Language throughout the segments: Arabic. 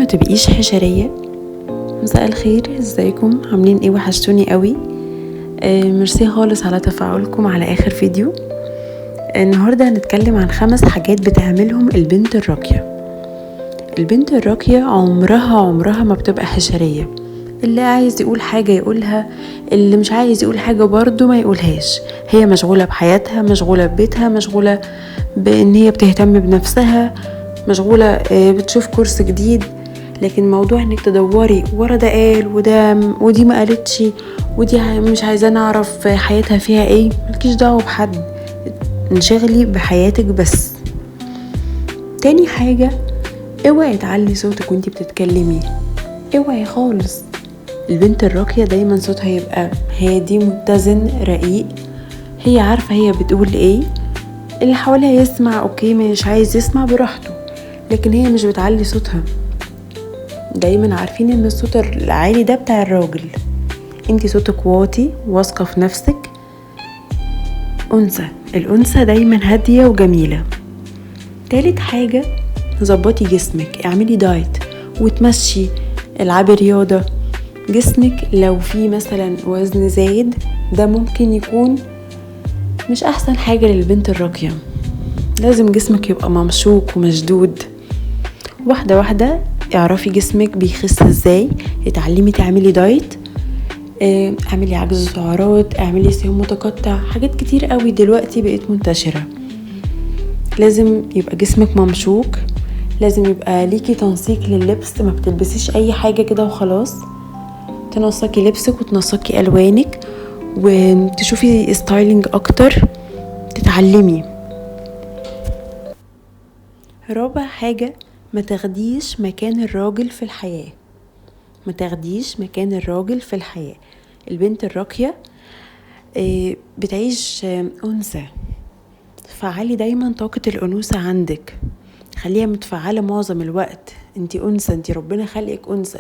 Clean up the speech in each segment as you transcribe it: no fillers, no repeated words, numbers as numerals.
تبقيش حشرية. مساء الخير، ازيكم؟ عاملين ايه؟ وحشتوني قوي. ميرسي خالص على تفاعلكم على اخر فيديو. النهاردة هنتكلم عن 5 حاجات بتعملهم البنت الراقية. البنت الراقية عمرها ما بتبقى حشرية. اللي عايز يقول حاجة يقولها، اللي مش عايز يقول حاجة برضو ما يقولهاش. هي مشغولة بحياتها، مشغولة ببيتها، مشغولة بان هي بتهتم بنفسها، مشغولة بتشوف كورس جديد. لكن موضوع انك تدوري ورا ده قال ودي ما قالتش ودي مش عايزة نعرف حياتها فيها ايه، ملكيش دعوة بحد، انشغلي بحياتك بس. تاني حاجة، اوعي تعلي صوتك وانتي بتتكلمي، اوعي خالص. البنت الراقية دايما صوتها يبقى هادي متزن رقيق، هي عارفة هي بتقول ايه، اللي حواليها يسمع اوكي، مش عايز يسمع براحته، لكن هي مش بتعلي صوتها. دايما عارفين ان الصوت العالي ده بتاع الراجل، انتي صوتك واطي، واثقة في نفسك، أنثى. الأنثى دايما هادية وجميلة. تالت حاجة، ظبطي جسمك، اعملي دايت وتمشي، العبي رياضة. جسمك لو في مثلا وزن زايد، ده ممكن يكون مش احسن حاجة للبنت الراقية. لازم جسمك يبقى ممشوق ومشدود. واحدة واحدة اعرفي جسمك بيخس ازاي، اتعلمي تعملي دايت، اعملي عجز سعرات، اعملي صيام متقطع. حاجات كتير قوي دلوقتي بقت منتشرة. لازم يبقى جسمك ممشوق، لازم يبقى ليكي تنسيق لللبس، ما بتلبسيش اي حاجة كده وخلاص. تنسقي لبسك وتنسقي الوانك وتشوفي ستايلينج اكتر، تتعلمي. رابع حاجة، ما تاخديش مكان الراجل في الحياة، ما تاخديش مكان الراجل في الحياة. البنت الراقية بتعيش أنثى. فعلي دايما طاقة الأنوثة عندك، خليها متفعلة معظم الوقت. انتي أنثى، انتي ربنا خلقك أنثى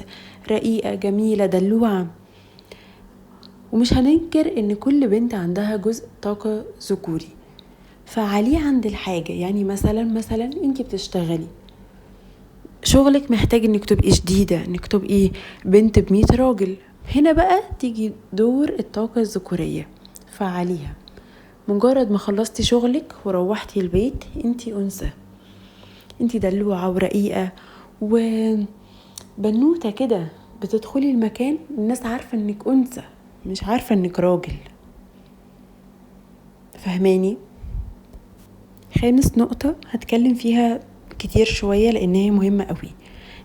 رقيقة جميلة دلوعة. ومش هننكر ان كل بنت عندها جزء طاقة ذكوري، فعليه عند الحاجة. يعني مثلا انتي بتشتغلي، شغلك محتاج انك تبقي شديدة، انك تبقي بنت ب100 راجل. هنا بقى تيجي دور الطاقة الذكورية، فعليها. مجرد ما خلصتي شغلك وروحتي البيت، انتي أنثى، انتي دلوعة ورقيقة وبنوتة كده. بتدخلي المكان الناس عارفة انك أنثى، مش عارفة انك راجل. فهماني؟ خامس نقطة هتكلم فيها كتير شوية لانها مهمة قوي.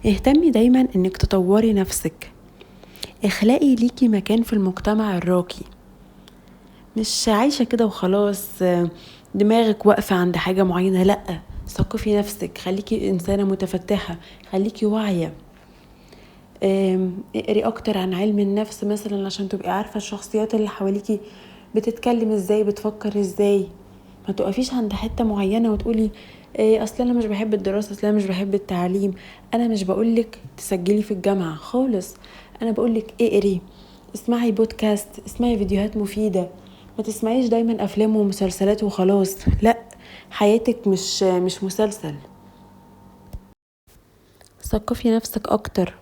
اهتمي دايما انك تطوري نفسك، اخلقي ليكي مكان في المجتمع الراقي. مش عايشة كده وخلاص دماغك واقفة عند حاجة معينة، لأ. ثقفي نفسك، خليكي إنسانة متفتحة، خليكي واعية. اقري أكتر عن علم النفس مثلا، عشان تبقي عارفة الشخصيات اللي حواليكي بتتكلم ازاي، بتفكر ازاي. ما تقفيش عند حتة معينة وتقولي اصلا انا مش بحب الدراسة، اصلا انا مش بحب التعليم. انا مش بقولك تسجلي في الجامعة خالص، انا بقولك اقري، اسمعي بودكاست، اسمعي فيديوهات مفيدة. ما تسمعيش دايما افلام ومسلسلات وخلاص، لا. حياتك مش مسلسل. ثقفي نفسك اكتر،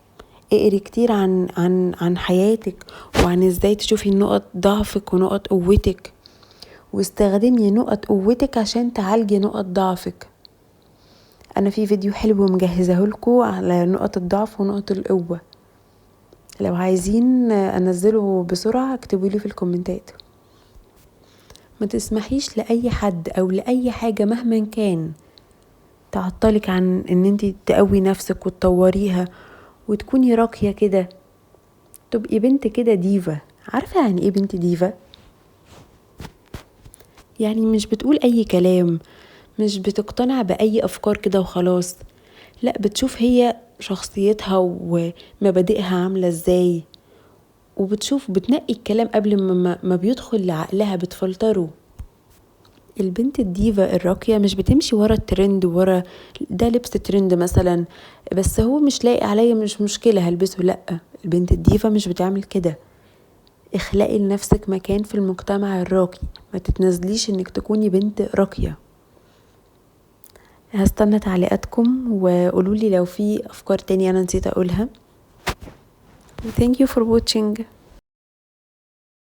اقري كتير عن حياتك، وعن ازاي تشوفي نقط ضعفك ونقط قوتك، واستخدمي نقط قوتك عشان تعالجي نقط ضعفك. انا في فيديو حلو مجهزه لكم على نقط الضعف ونقط القوه، لو عايزين انزله بسرعه اكتبوا لي في الكومنتات. ما تسمحيش لاي حد او لاي حاجه مهما كان تعطلك عن ان انتي تقوي نفسك وتطوريها وتكوني راقيه كده، تبقي بنت كده ديفا. عارفه يعني ايه بنت ديفا؟ يعني مش بتقول اي كلام، مش بتقتنع باي افكار كده وخلاص، لا. بتشوف هي شخصيتها ومبادئها عامله ازاي، وبتشوف بتنقي الكلام قبل ما بيدخل لعقلها، بتفلتره. البنت الديفا الراقية مش بتمشي ورا الترند، ورا ده لبس ترند مثلا بس هو مش لاقي عليا، مش مشكلة هلبسه، لأ. البنت الديفا مش بتعمل كده. اخلقي لنفسك مكان في المجتمع الراقي، ما تتنازليش انك تكوني بنت راقية. هستنى تعليقاتكم وقولولي لو في افكار تانية انا نسيت اقولها. Thank you for watching.